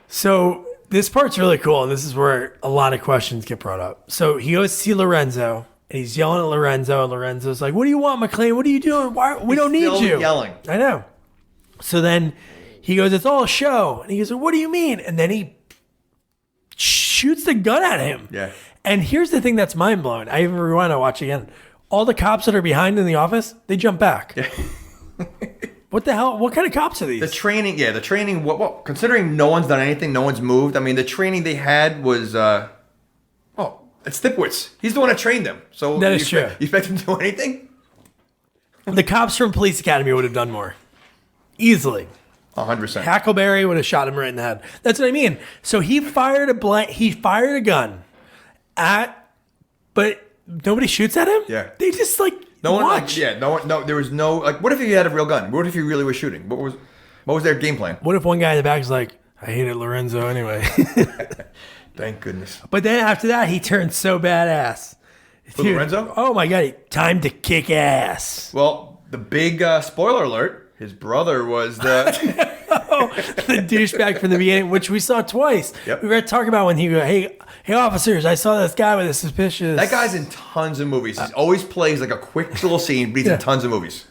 So this part's really cool, and this is where a lot of questions get brought up. So he goes to see Lorenzo, and he's yelling at Lorenzo, and Lorenzo's like, "What do you want, McClane? What are you doing? Why we don't need Still you." yelling. I know. So then he goes, "It's all a show," and he goes, "What do you mean?" And then he shoots the gun at him. Yeah. And here's the thing that's mind blowing. I even rewind to watch again. All the cops that are behind in the office, they jump back. Yeah. What the hell? What kind of cops are these? The training, what, considering no one's done anything, no one's moved, I mean, the training they had was, it's Thipwitz. He's the one that trained them. So That is true. You expect him to do anything? The cops from Police Academy would have done more. Easily. 100%. Hackleberry would have shot him right in the head. That's what I mean. So he fired a gun but nobody shoots at him? Yeah. They just like No one, watch. there was no, like, what if he had a real gun? What if he really was shooting? What was their game plan? What if one guy in the back is like, I hated Lorenzo anyway. Thank goodness. But then after that, he turned so badass. For Lorenzo? Oh my God. Time to kick ass. Well, the big spoiler alert, his brother was the... The douchebag from the beginning, which we saw twice. Yep. We were talking about when he go, hey officers, I saw this guy with a suspicious. That guy's in tons of movies. He always plays like a quick little scene, but he's in tons of movies.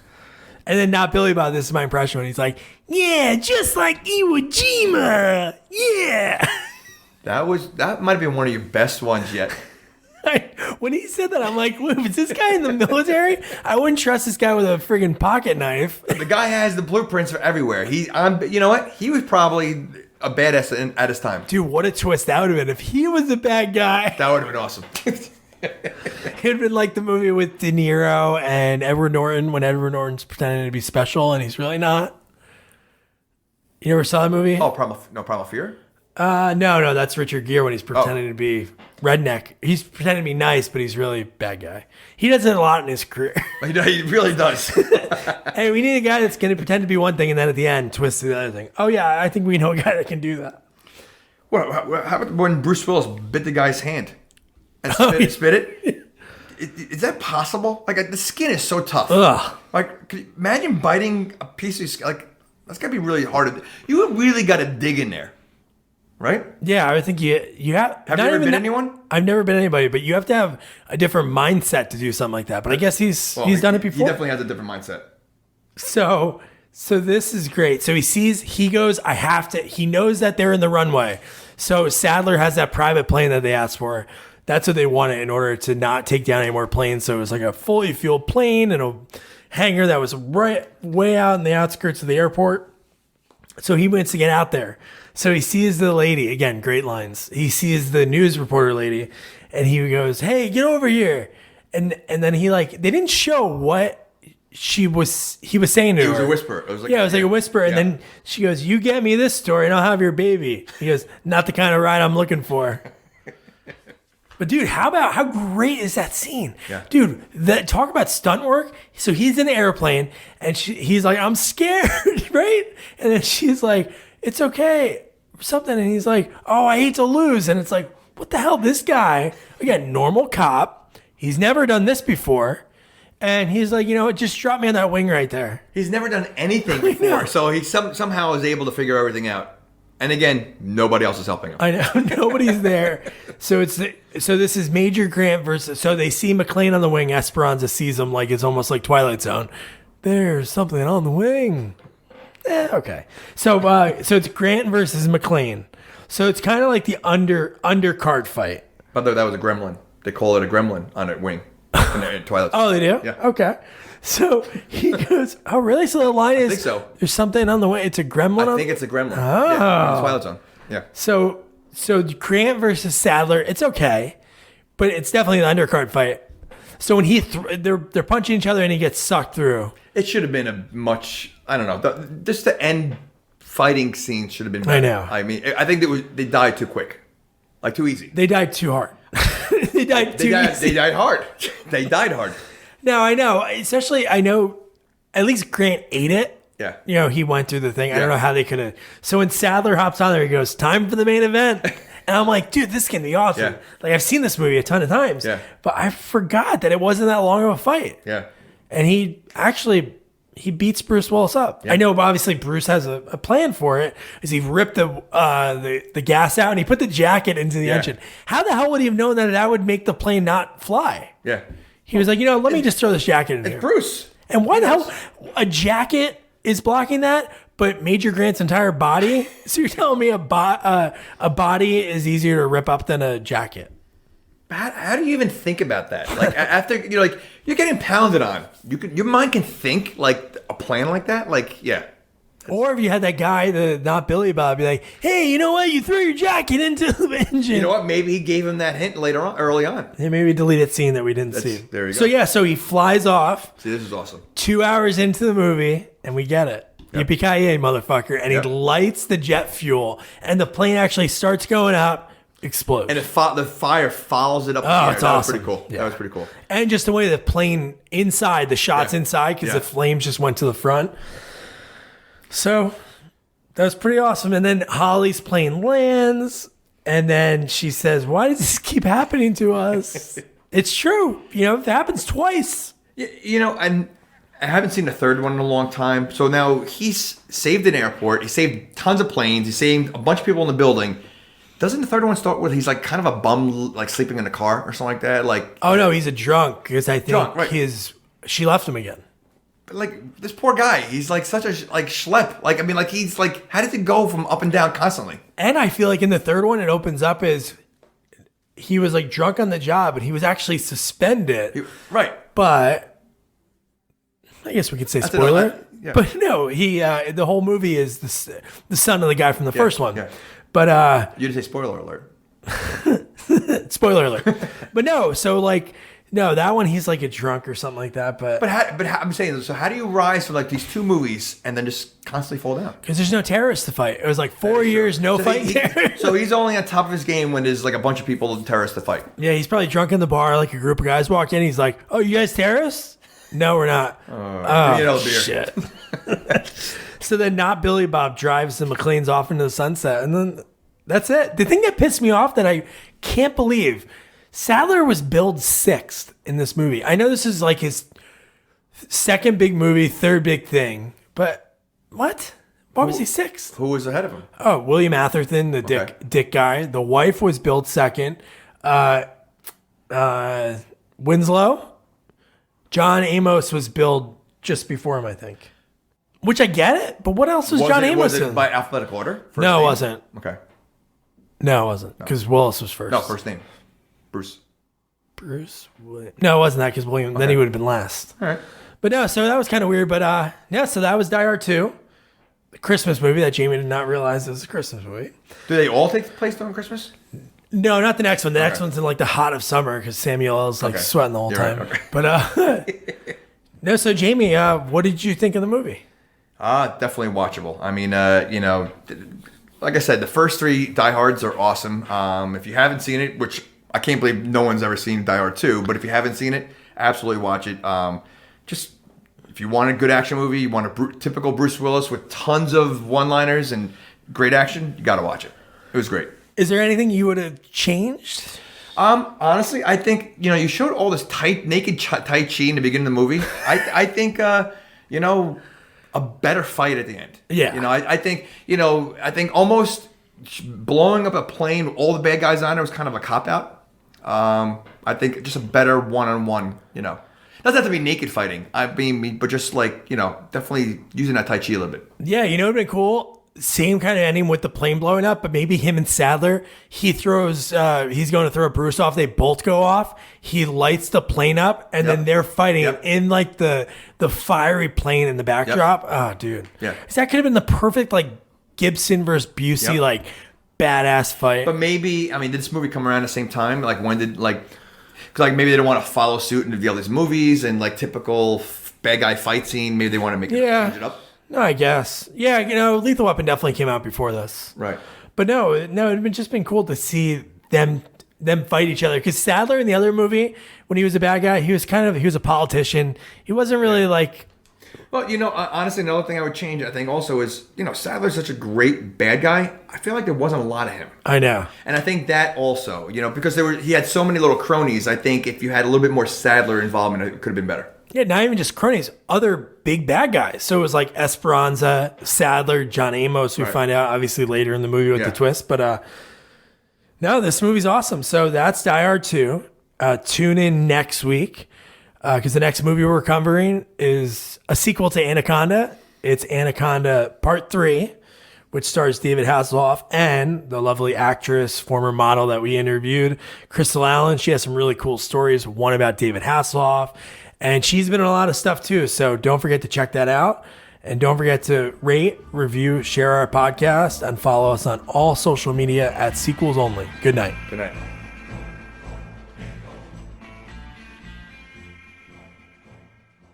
And then not Billy Bob, this is my impression when he's like, yeah, just like Iwo Jima. Yeah. That might have been one of your best ones yet. When he said that, I'm like, is this guy in the military? I wouldn't trust this guy with a friggin' pocket knife. The guy has the blueprints for everywhere. You know what? He was probably a badass at his time. Dude, what a twist that would have been. If he was the bad guy, That would have been awesome. it would have been like the movie with De Niro and Edward Norton when Edward Norton's pretending to be special and he's really not. You never saw that movie? Oh, Primal Fear? No, that's Richard Gere when he's pretending to be redneck. He's pretending to be nice, but he's really a bad guy. He does it a lot in his career. He really does. Hey, we need a guy that's going to pretend to be one thing and then at the end twist to the other thing. Oh, yeah, I think we know a guy that can do that. How about when Bruce Willis bit the guy's hand and spit it? Is that possible? Like, the skin is so tough. Ugh. Like, could you imagine biting a piece of skin? Like, that's got to be really hard. You really got to dig in there. Right? Yeah, I think you have. Have you ever been anyone? I've never been anybody, but you have to have a different mindset to do something like that. But I guess he's done it before. He definitely has a different mindset. So this is great. So he goes, he knows that they're in the runway. So Sadler has that private plane that they asked for. That's what they wanted in order to not take down any more planes. So it was like a fully fueled plane and a hangar that was right way out in the outskirts of the airport. So he wants to get out there. So he sees the lady, again, great lines. He sees the news reporter lady and he goes, hey, get over here. And then they didn't show what he was saying to her. It was a whisper. It was like a whisper. And then she goes, you get me this story and I'll have your baby. He goes, not the kind of ride I'm looking for. But dude, how great is that scene? Yeah. Dude, talk about stunt work. So he's in an airplane and he's like, I'm scared, right? And then she's like, it's okay, something. And he's like, oh, I hate to lose. And it's like, what the hell? This guy, again, normal cop. He's never done this before. And he's like, just drop me on that wing right there. He's never done anything before. So he somehow is able to figure everything out. And again, nobody else is helping him. I know. Nobody's there. So this is Major Grant versus, so they see McClane on the wing. Esperanza sees him like it's almost like Twilight Zone. There's something on the wing. Okay. So it's Grant versus McClane. So it's kind of like the undercard fight. By the way, that was a gremlin. They call it a gremlin on a wing in Twilight. Oh, they do? Yeah. Okay. So he goes, oh, really? So the line is, think so. There's something on the way. It's a gremlin I on think it's a gremlin. Oh. Yeah, in Twilight Zone. Yeah. So Grant versus Sadler, it's okay, but it's definitely an undercard fight. So when they're punching each other and he gets sucked through. It should have been a much, I don't know, just the end fighting scene should have been better. I know. I mean, I think they died too quick. Like, too easy. They died too hard. They died too easy. They died hard. They died hard. No, I know. Especially, I know at least Grant ate it. Yeah. You know, he went through the thing. I don't know how they could have. So when Sadler hops on there, he goes, time for the main event. And I'm like, dude, this can be awesome. Yeah. Like, I've seen this movie a ton of times. Yeah. But I forgot that it wasn't that long of a fight. Yeah. And he beats Bruce Willis up. Yeah. I know, but obviously Bruce has a plan for it. Is he ripped the gas out and he put the jacket into the engine. How the hell would he have known that would make the plane not fly? Yeah. He was like, let me just throw this jacket in It's here. Bruce. And why the hell a jacket is blocking that, but Major Grant's entire body? So you're telling me a body is easier to rip up than a jacket? How do you even think about that? Like, after you're getting pounded on, your mind can think like a plan like that. Like, yeah. Or if you had that guy, not Billy Bob, be like, hey, you know what? You threw your jacket into the engine. You know what? Maybe he gave him that hint early on. Yeah, maybe deleted scene that we didn't see. There you go. So yeah, so he flies off See, this is awesome. 2 hours into the movie, and we get it. Yep. Yippee-ki-yay, motherfucker. And Yep. he lights the jet fuel, and the plane actually starts going up, explodes. And the fire follows it up. Oh, the it's air. That awesome. was pretty cool. Yeah. That was pretty cool. And just the way the plane inside, the shots Yeah. inside, because Yeah. the flames just went to the front. So that was pretty awesome. And then Holly's plane lands, and then she says, why does this keep happening to us? It's true. It happens twice. And I haven't seen the third one in a long time. So now he's saved an airport. He saved tons of planes. He saved a bunch of people in the building. Doesn't the third one start with he's like kind of a bum, like sleeping in a car or something like that? Like, Oh, no, he's a drunk, because I think Drunk, right. she left him again. like this poor guy. He's like such a schlep. Like, I mean, like he's like, how does it go from up and down constantly? And I feel like in the third one, it opens up as he was like drunk on the job, and he was actually suspended. Right. But I guess we could say That's spoiler. it, yeah. But no, he the whole movie is the son of the guy from the first one. yeah. But You didn't say spoiler alert. spoiler alert. But no, so like no, that one he's like a drunk or something like that. But I'm saying, so how do you rise from like these two movies and then just constantly fall down? because there's no terrorists to fight. It was like 4 years no So fighting terrorists. So he's only on top of his game when there's like a bunch of people and terrorists to fight. Yeah, he's probably drunk in the bar. Like a group of guys walk in. He's like, "Oh, you guys terrorists? No, we're not." Give me another beer. Shit. So then, not Billy Bob drives the McLeans off into the sunset, and then that's it. The thing that pissed me off that I can't believe, Sadler was billed 6th in this movie. I know this is like his second big movie, third big thing, but what? Why was he 6th? Who was ahead of him? Oh, William Atherton, the Okay. dick guy. The wife was billed 2nd. Winslow. John Amos was billed just before him, I think. Which I get it, but what else was John Amos Was in? it by alphabetical order? First No, it name? wasn't. Okay. No, it wasn't. Because Willis was first. No, first name. Bruce. Bruce. No, it wasn't that because William. Then he would have been last. All right. But no, so that was kind of weird. But yeah, so that was Die Hard 2, the Christmas movie that Jamie did not realize was a Christmas movie. Do they all take place during Christmas? No, not the next one. The next Okay. one's in like the hot of summer because Samuel L's like Okay. sweating the whole You're time. right, okay. But no, so Jamie, what did you think of the movie? Definitely watchable. I mean, like I said, the first 3 Die Hards are awesome. If you haven't seen it, which I can't believe no one's ever seen Die Hard 2, but if you haven't seen it, absolutely watch it. Just if you want a good action movie, you want a typical Bruce Willis with tons of one-liners and great action, you got to watch it. It was great. Is there anything you would have changed? Honestly, I think you showed all this naked Tai Chi in the beginning of the movie. I think a better fight at the end. Yeah. I think almost blowing up a plane with all the bad guys on it was kind of a cop out. I think just a better one-on-one. Doesn't have to be naked fighting. But just like definitely using that Tai Chi a little bit. Yeah, it would have been cool same kind of ending with the plane blowing up, but maybe him and Sadler, he's going to throw Bruce off. They both go off. He lights the plane up, and then they're fighting in like the fiery plane in the backdrop. Oh, dude. Yeah. That could have been the perfect like Gibson versus Busey, like badass fight. But maybe, I mean, did this movie come around at the same time? Like when did like, cause like maybe they didn't want to follow suit and reveal these movies and like typical bad guy fight scene. Maybe they want to make change it up. No, I guess. Yeah, Lethal Weapon definitely came out before this. Right. But no, it'd just been cool to see them fight each other. Because Sadler in the other movie, when he was a bad guy, he was a politician. He wasn't really like. Well, honestly, another thing I would change, I think, also is, Sadler's such a great bad guy. I feel like there wasn't a lot of him. I know. And I think that also, because he had so many little cronies. I think if you had a little bit more Sadler involvement, it could have been better. Yeah, not even just cronies, other big bad guys. So it was like Esperanza, Sadler, John Amos. We find out obviously later in the movie with the twist. But no, this movie's awesome. So that's Die Hard 2. Tune in next week because the next movie we're covering is a sequel to Anaconda. It's Anaconda Part 3, which stars David Hasselhoff and the lovely actress, former model that we interviewed, Crystal Allen. She has some really cool stories, one about David Hasselhoff. And she's been in a lot of stuff too. So don't forget to check that out. And don't forget to rate, review, share our podcast, and follow us on all social media at Sequels Only. Good night. Good night.